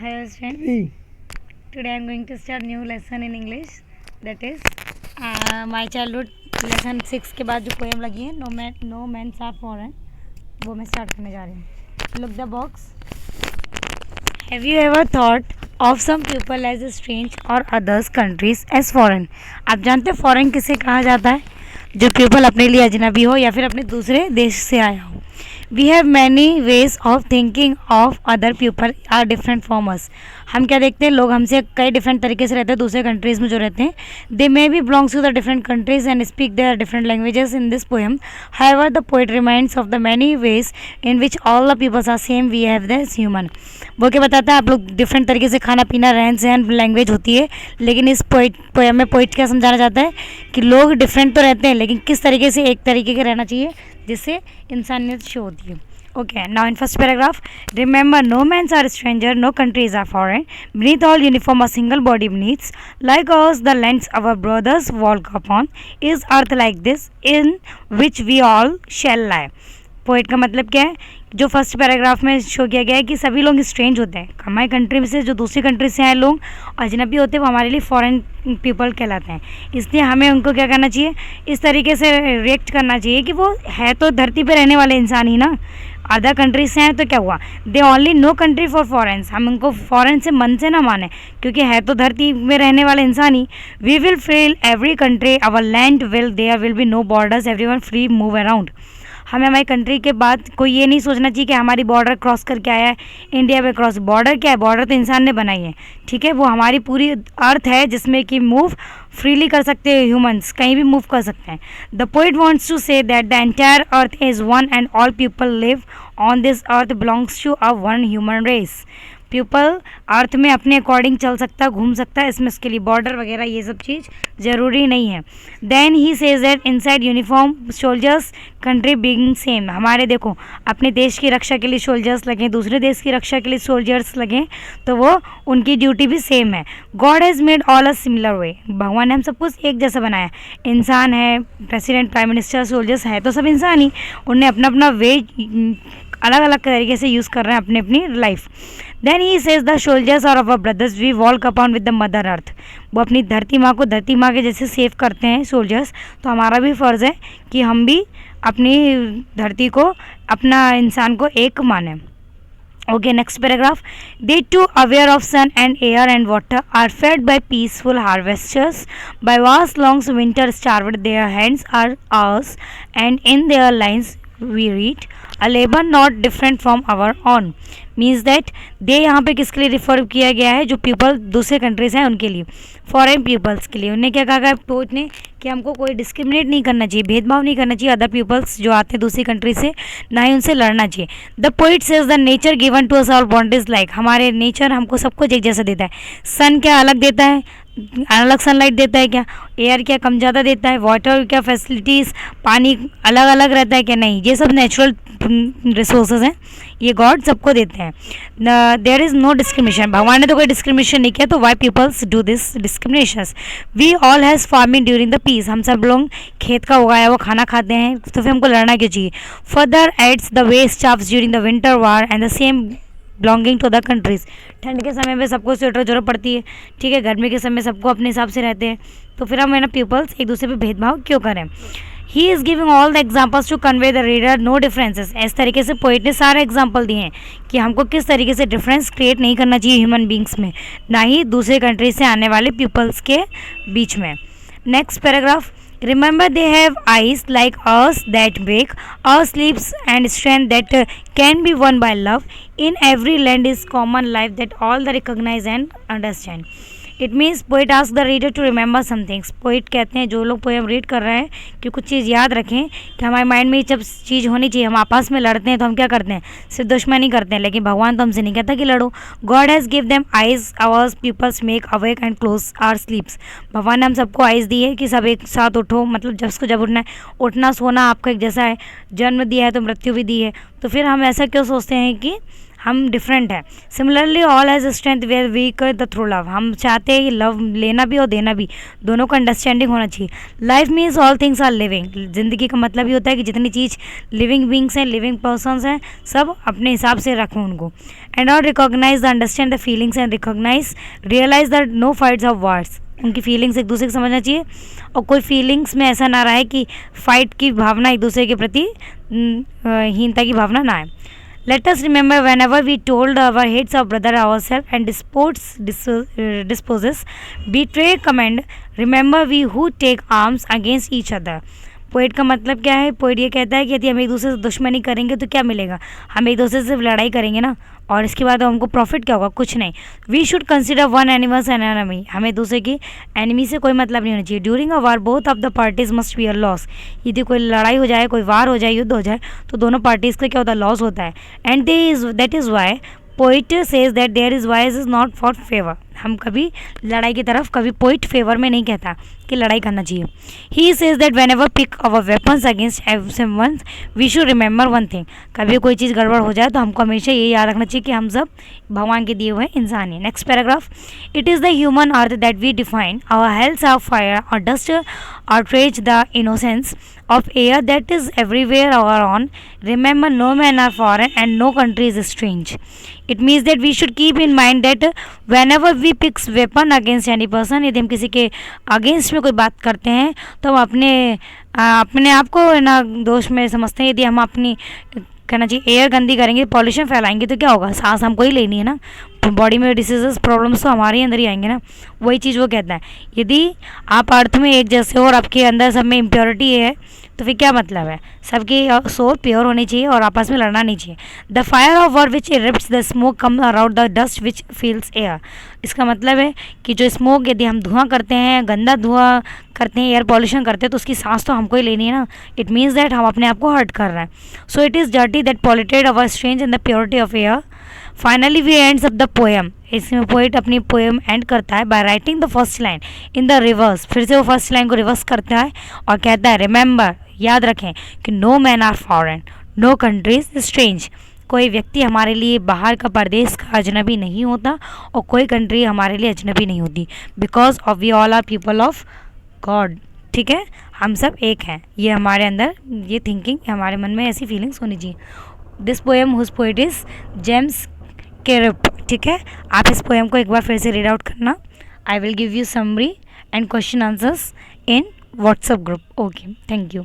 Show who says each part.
Speaker 1: Hello friends. Today I am going to start new lesson in English. That is my childhood lesson 6 के बाद जो poem लगी है no mains are foreign, वो मैं start करने जा रही हूँ. Look the box. Have you ever thought of some people as strange or others countries as foreign? आप जानते हैं फॉरेन किसे कहा जाता है? जो पीपल अपने लिए अजनबी हो या फिर अपने दूसरे देश से आया हो. We have many ways of thinking of other people are different from us. हम क्या देखते हैं, लोग हमसे कई डिफरेंट तरीके से रहते हैं दूसरे कंट्रीज़ में जो रहते हैं. They may be belongs to the different countries and speak their different languages in this poem. However the poet reminds of the many ways in which all the peoples are same we have this human. वो क्या बताता है, आप लोग different तरीके से खाना पीना रहन सहन लैंग्वेज होती है, लेकिन इस पोएम में पोएट क्या समझाना चाहता है कि लोग डिफरेंट तो रहते हैं लेकिन किस तरीके से एक तरीके के रहना चाहिए जिससे इंसानियत शो होती है. Okay, now in first paragraph, remember no mans are stranger, no countries are foreign. Beneath all uniform a single body beneath. Like us, the lands our brothers walk upon. Is earth like this, in which we all shall lie. Poet का मतलब क्या है, जो first paragraph में show किया गया है कि सभी लोग स्ट्रेंज होते हैं. हमारी कंट्री में से जो दूसरी कंट्री से आए लोग अजनबी होते हैं, वो हमारे लिए फॉरेन पीपल कहलाते हैं. इसलिए हमें उनको क्या करना चाहिए, इस तरीके से रिएक्ट करना चाहिए कि वो है तो धरती पे रहने वाले इंसान ही ना, अदर कंट्रीज से हैं तो क्या हुआ. They only know country for foreigns. हम उनको फॉरेन से मन से ना माने क्योंकि है तो धरती में रहने वाले इंसान ही. We will feel every country our land will there will be no borders everyone free move around. हमें हमारी कंट्री के बाद कोई ये नहीं सोचना चाहिए कि हमारी बॉर्डर क्रॉस करके आया है. इंडिया पे क्रॉस बॉर्डर क्या है, बॉर्डर तो इंसान ने बनाई है. ठीक है, वो हमारी पूरी अर्थ है जिसमें कि मूव फ्रीली कर सकते हैं, ह्यूमंस कहीं भी मूव कर सकते हैं. The poet wants to say that the entire earth is one and all people live on this earth belongs to a one human race. People earth में अपने अकॉर्डिंग चल सकता है, घूम सकता है, इसमें इसके लिए बॉर्डर वगैरह ये सब चीज़ ज़रूरी नहीं है. Then he says that inside uniform soldiers country being same. हमारे देखो अपने देश की रक्षा के लिए सोल्जर्स लगें, दूसरे देश की रक्षा के लिए सोल्जर्स लगें, तो वो उनकी ड्यूटी भी सेम है. God has made all a similar way. भगवान ने हम सब कुछ एक जैसा बनाया. इंसान है, प्रेसिडेंट, प्राइम मिनिस्टर, सोल्जर्स है तो सब इंसान ही. उनने अपना अपना वे अलग अलग तरीके से यूज़ कर रहे हैं अपनी अपनी life. Then he says the soldiers और our brothers we walk upon with the mother earth. वो अपनी धरती माँ को धरती माँ के जैसे सेव करते हैं सोल्जर्स, तो हमारा भी फ़र्ज़ है कि हम भी अपनी धरती को, अपना इंसान को एक माने. Okay, next paragraph. They too, aware of sun and air and water, are fed by peaceful harvesters. By vast long winter starved, their hands are ours, and in their lines we read, a labor not different from our own. Means that they यहाँ पे किसके लिए refer किया गया है, जो people दूसरे countries हैं उनके लिए, फॉरेन पीपल्स के लिए. उन्हें क्या कहा पोइट ने कि हमको कोई डिस्क्रिमिनेट नहीं करना चाहिए, भेदभाव नहीं करना चाहिए अदर पीपल्स जो आते हैं दूसरी कंट्री से, ना ही उनसे लड़ना चाहिए. The poet says the nature given to us all bondage like. हमारे नेचर हमको सबको एक जैसा देता है. सन क्या अलग देता है, अलग सनलाइट देता है क्या, एयर क्या कम ज़्यादा देता है, वाटर क्या फैसिलिटीज़, पानी अलग अलग रहता है क्या, नहीं, ये सब नेचुरल रिसोर्सेज हैं, ये गॉड सबको देते हैं. There is no discrimination. भगवान ने तो कोई डिस्क्रिमिनेशन नहीं किया, तो why peoples do this discrimination. We all has farming during the peace. हम सब लोग खेत का उगाया हुआ खाना खाते हैं, तो फिर हमको लड़ना क्यों चाहिए. Further adds the waste staffs during the winter war and the same belonging to the countries. ठंड के समय में सबको स्वेटर जरूरत पड़ती है, ठीक है, गर्मी के समय सबको अपने हिसाब से रहते हैं, तो फिर हम है ना पीपल्स एक दूसरे पे भेदभाव क्यों करें. He is giving all the examples to convey the reader no differences. इस तरीके से पोइट ने सारे एग्जाम्पल दिए हैं कि हमको किस तरीके से डिफरेंस क्रिएट नहीं करना चाहिए ह्यूमन बींग्स में, ना ही दूसरे कंट्री से आने वाले पीपल्स के बीच में. Next paragraph. Remember they have eyes like us that wake, our sleeps and strength that can be won by love. In every land is common life that all the recognize and understand. It means poet ask the reader to remember some things. Poet कहते हैं जो लोग poem read कर रहे हैं कि कुछ चीज़ याद रखें कि हमारे माइंड में जब चीज़ होनी चाहिए. हम आपस में लड़ते हैं तो हम क्या करते हैं, सिर्फ दुश्मनी करते हैं, लेकिन भगवान तो हमसे नहीं कहता कि लड़ो. God has give them eyes ours peoples make awake and close are sleeps. भगवान ने हम सबको आइज दी है कि सब एक साथ उठो, मतलब जब उठना है, उठना सोना आपका एक जैसा है, जन्म दिया है तो मृत्यु भी दी है. तो फिर हम ऐसा क्यों सोचते हैं कि हम डिफरेंट हैं। Similarly all has strength where weak the through love, हम चाहते हैं कि लव लेना भी और देना भी, दोनों का अंडरस्टैंडिंग होना चाहिए। Life means all things are living, ज़िंदगी का मतलब ही होता है कि जितनी चीज़ लिविंग बींग्स हैं, लिविंग पर्सनस हैं, सब अपने हिसाब से रखें उनको। And all recognise the understand the feelings and recognise realise the no fights of words, उनकी फीलिंग्स एक दूसरे को समझना चाहिए और कोई फीलिंग्स में ऐसा ना रहे कि फाइट की भावना एक दूसरे के प्रति हीनता की भावना ना आए। Let us remember whenever we told our hates of brother our self and disposes betray commend, remember we who take arms against each other. Poet का मतलब क्या है? पोइट ये कहता है कि यदि हम एक दूसरे से दुश्मनी करेंगे तो क्या मिलेगा? हम एक दूसरे से सिर्फ लड़ाई करेंगे ना, और इसके बाद हमको प्रॉफिट क्या होगा? कुछ नहीं। We should consider one animals an enemy, हमें दूसरे की एनिमी से कोई मतलब नहीं होना चाहिए। During a war both of the parties must be a loss, यदि कोई लड़ाई हो जाए, कोई वार हो जाए, युद्ध हो जाए, तो दोनों पार्टीज़ का क्या होता है? लॉस होता है। And that is why poet says that there is wise is not for favour, हम कभी लड़ाई की तरफ, कभी पोइट फेवर में नहीं कहता कि लड़ाई करना चाहिए। He says that whenever pick our weapons against everyone we should remember one thing, कभी कोई चीज़ गड़बड़ हो जाए तो हमको हमेशा ये याद रखना चाहिए कि हम सब भगवान के दिए हुए इंसान हैं। Next paragraph, it is the human earth that we define our health of fire और dust outrage the innocence of air that is everywhere around. Remember, no man are foreign and no country is strange. It means that we should keep in mind that whenever we pick weapon against any person, यदि हम किसी के against में कोई बात करते हैं तो हम अपने आप को ना दोष में समझते हैं। यदि हम अपनी कहना चाहिए एयर गंदी करेंगे, पॉल्यूशन फैलाएंगे तो क्या होगा? सांस हमको ही लेनी है ना, बॉडी में डिसीजेस प्रॉब्लम्स तो हमारे अंदर ही आएंगे ना। वही चीज़ वो कहता है, यदि आप अर्थ में एक जैसे हो और आपके अंदर सब में इम्प्योरिटी है तो फिर क्या मतलब है? सबकी सोल प्योर होनी चाहिए और आपस में लड़ना नहीं चाहिए। The fire of war which erupts the smoke come around the dust which fills air, इसका मतलब है कि जो स्मोक, यदि हम धुआं करते हैं, गंदा धुआं करते हैं, एयर पॉल्यूशन करते हैं, तो उसकी सांस तो हमको ही लेनी है ना। इट मीन्स दैट हम अपने आप को हर्ट कर रहे हैं। So it is dirty that polluted our strange in the purity of air. Finally we ends up the poem, इसमें पोइट अपनी पोएम एंड करता है by writing the first line in the reverse, फिर से वो फर्स्ट लाइन को reverse करता है और कहता है रिमेंबर, याद रखें कि no man are foreign, no countries strange, कोई व्यक्ति हमारे लिए बाहर का, परदेश का अजनबी नहीं होता और कोई कंट्री हमारे लिए अजनबी नहीं होती, because of we all are people of God. ठीक है, हम सब एक हैं, ये हमारे अंदर ये थिंकिंग, हमारे मन में ऐसी फीलिंग्स होनी चाहिए। This poem whose poet is James Kirkup. ठीक है, आप इस पोएम को एक बार फिर से रीड आउट करना। I will give you summary and question answers in WhatsApp group. Okay, thank you.